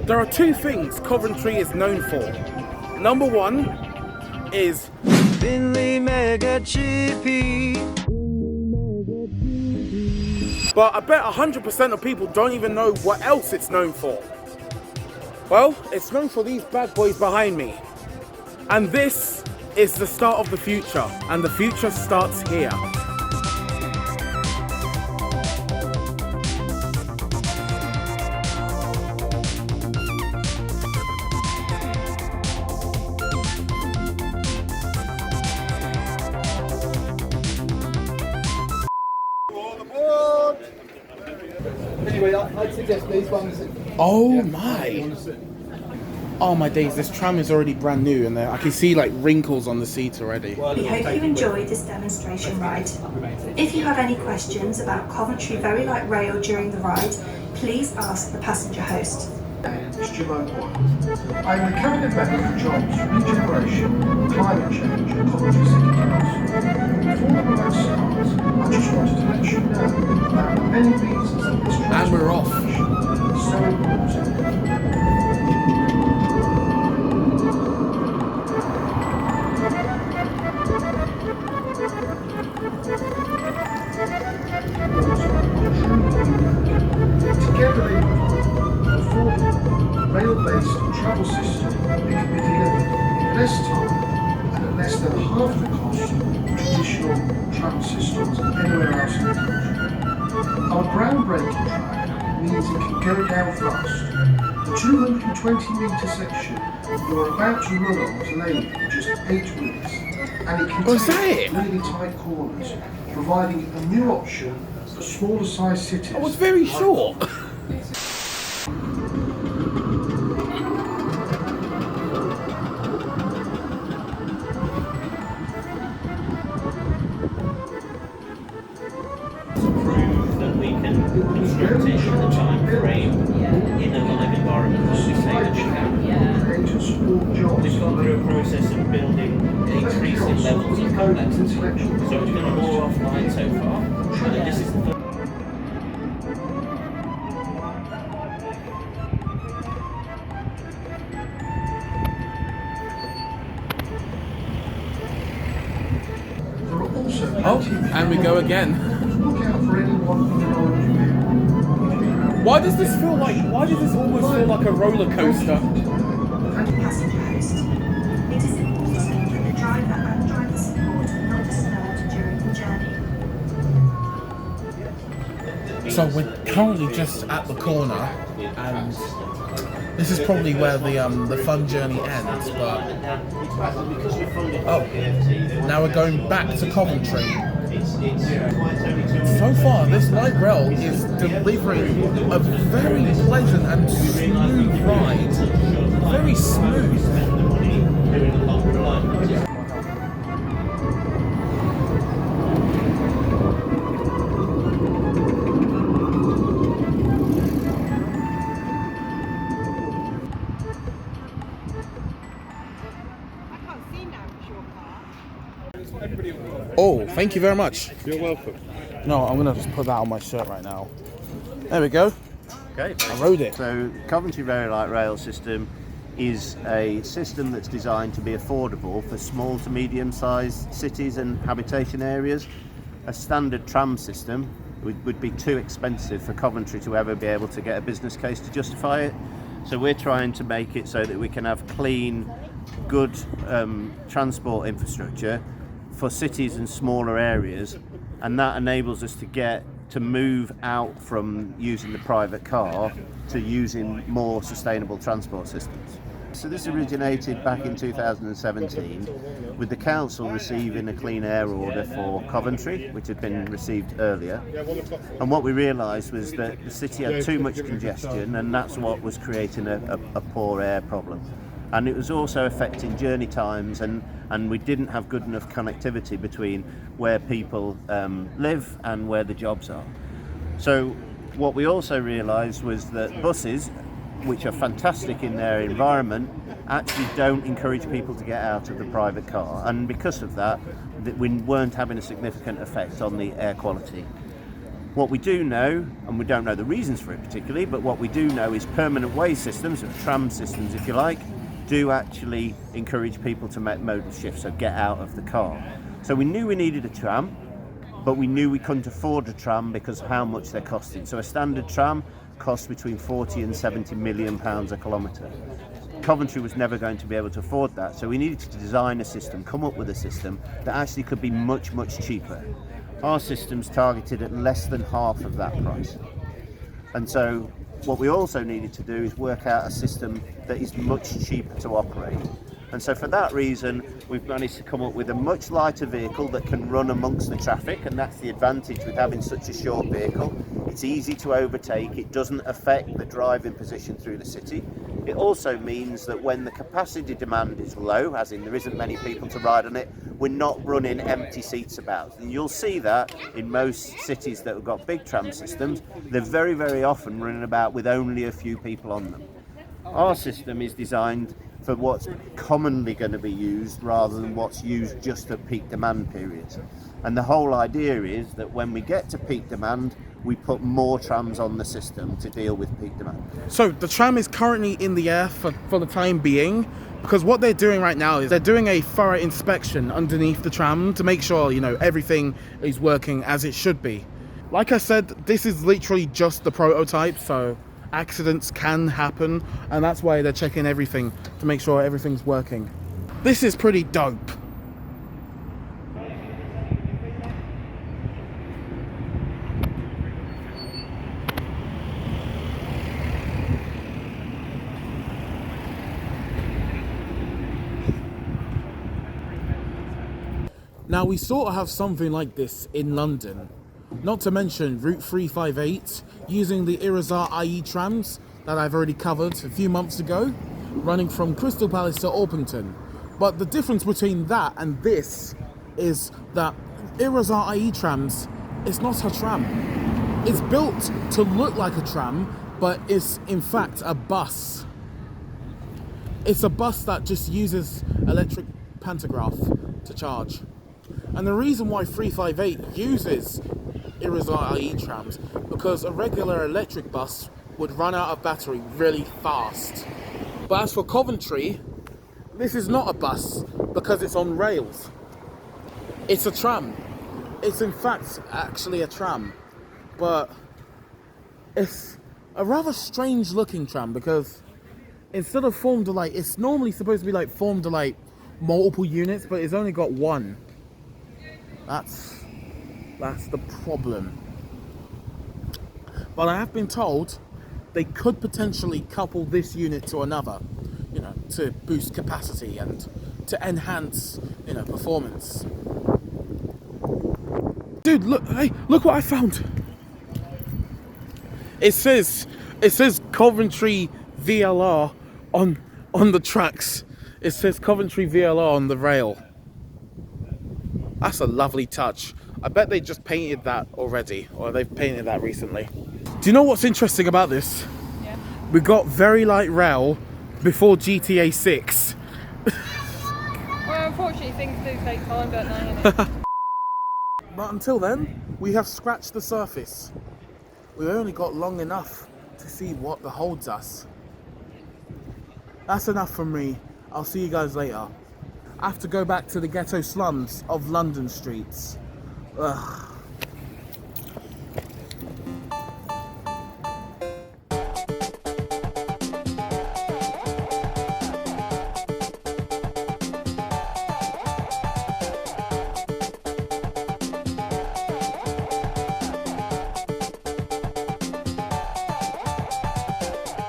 There are two things Coventry is known for. Number one is Binley Mega Chippy. but I bet 100% of people don't even know what else it's known for. Well, it's known for these bad boys behind me. And this is the start of the future, and the future starts here. Anyway, I'd suggest these ones. Oh my! Oh my days, this tram is already brand new and I can see like wrinkles on the seat already. We hope you enjoyed this demonstration ride. If you have any questions about Coventry Very Light Rail during the ride, please ask the passenger host. Stuart White. I am the Cabinet Member for Jobs, Regeneration, Climate Change and Coventry City Council. Before the ride starts, I just wanted to let you know about the many reasons that this And we're off. transformation is so important. Together they provide an affordable, rail-based travel system that can be delivered in less time and at less than half the cost of traditional travel systems anywhere else in the country. Our groundbreaking track means it can go down fast. The 220-metre section you're about to run on was laid in just 8 weeks, and it can take really tight corners, providing a new option for smaller sized cities. I was very short. That we can construct it in the time frame in a live environment that we say that we can. Create and support jobs. We've gone through a process of building increasing levels of complexity. So it's been more offline so far. And this is the first. There are also Oh, and we go again. Look out for anyone in an orange vehicle. Why does this almost feel like a roller coaster? Passenger host. It is important that the driver and driver support are not disturbed during the journey. So we're currently just at the corner, and this is probably where the fun journey ends. But now we're going back to Coventry. So far, this light rail is delivering a very pleasant and smooth ride. Very smooth. Oh, thank you very much. You're welcome. No, I'm gonna just put that on my shirt right now. There we go. Okay. I rode it. So Coventry Very Light Rail System is a system that's designed to be affordable for small to medium-sized cities and habitation areas. A standard tram system would be too expensive for Coventry to ever be able to get a business case to justify it. So we're trying to make it so that we can have clean, good transport infrastructure for cities and smaller areas, and that enables us to move out from using the private car to using more sustainable transport systems. So this originated back in 2017 with the council receiving a clean air order for Coventry, which had been received earlier. And what we realised was that the city had too much congestion, and that's what was creating a poor air problem. And it was also affecting journey times, and we didn't have good enough connectivity between where people live and where the jobs are. So what we also realised was that buses, which are fantastic in their environment, actually don't encourage people to get out of the private car, and because of that we weren't having a significant effect on the air quality. What we do know, and we don't know the reasons for it particularly, but what we do know is permanent way systems, or tram systems if you like, do actually encourage people to make modal shifts, so get out of the car. So we knew we needed a tram, but we knew we couldn't afford a tram because of how much they're costing. So a standard tram costs between 40 and 70 million pounds a kilometre. Coventry was never going to be able to afford that, so we needed to design a system, come up with a system that actually could be much, much cheaper. Our system's targeted at less than half of that price. And so what we also needed to do is work out a system that is much cheaper to operate. And so for that reason, we've managed to come up with a much lighter vehicle that can run amongst the traffic, and that's the advantage with having such a short vehicle. It's easy to overtake, it doesn't affect the driving position through the city. It also means that when the capacity demand is low, as in there isn't many people to ride on it, we're not running empty seats about. And you'll see that in most cities that have got big tram systems, they're very, very often running about with only a few people on them. Our system is designed for what's commonly going to be used rather than what's used just at peak demand periods. And the whole idea is that when we get to peak demand, we put more trams on the system to deal with peak demand. So the tram is currently in the air for the time being, because what they're doing right now is they're doing a thorough inspection underneath the tram to make sure, you know, everything is working as it should be. Like I said, this is literally just the prototype, so accidents can happen, and that's why they're checking everything to make sure everything's working. This is pretty dope. Now we sort of have something like this in London, not to mention Route 358 using the Irizar IE trams that I've already covered a few months ago, running from Crystal Palace to Orpington. But the difference between that and this is that Irizar IE trams, it's not a tram. It's built to look like a tram, but it's in fact a bus. It's a bus that just uses electric pantograph to charge. And the reason why 358 uses Irizar IE trams, because a regular electric bus would run out of battery really fast. But as for Coventry, this is not a bus because it's on rails. It's a tram. It's in fact actually a tram, but it's a rather strange looking tram because instead of formed to like, it's normally supposed to be like formed to like multiple units, but it's only got one. That's the problem. But I have been told they could potentially couple this unit to another, you know, to boost capacity and to enhance, you know, performance. Dude, look, hey, look what I found. It says Coventry VLR on the tracks. It says Coventry VLR on the rail. That's a lovely touch. I bet they just painted that already, or they've painted that recently. Do you know what's interesting about this? Yeah. We got very light rail before GTA 6. Well, unfortunately things do take time, don't they? But until then, we have scratched the surface. We've only got long enough to see what beholds us. That's enough from me. I'll see you guys later. I have to go back to the ghetto slums of London streets. Ugh.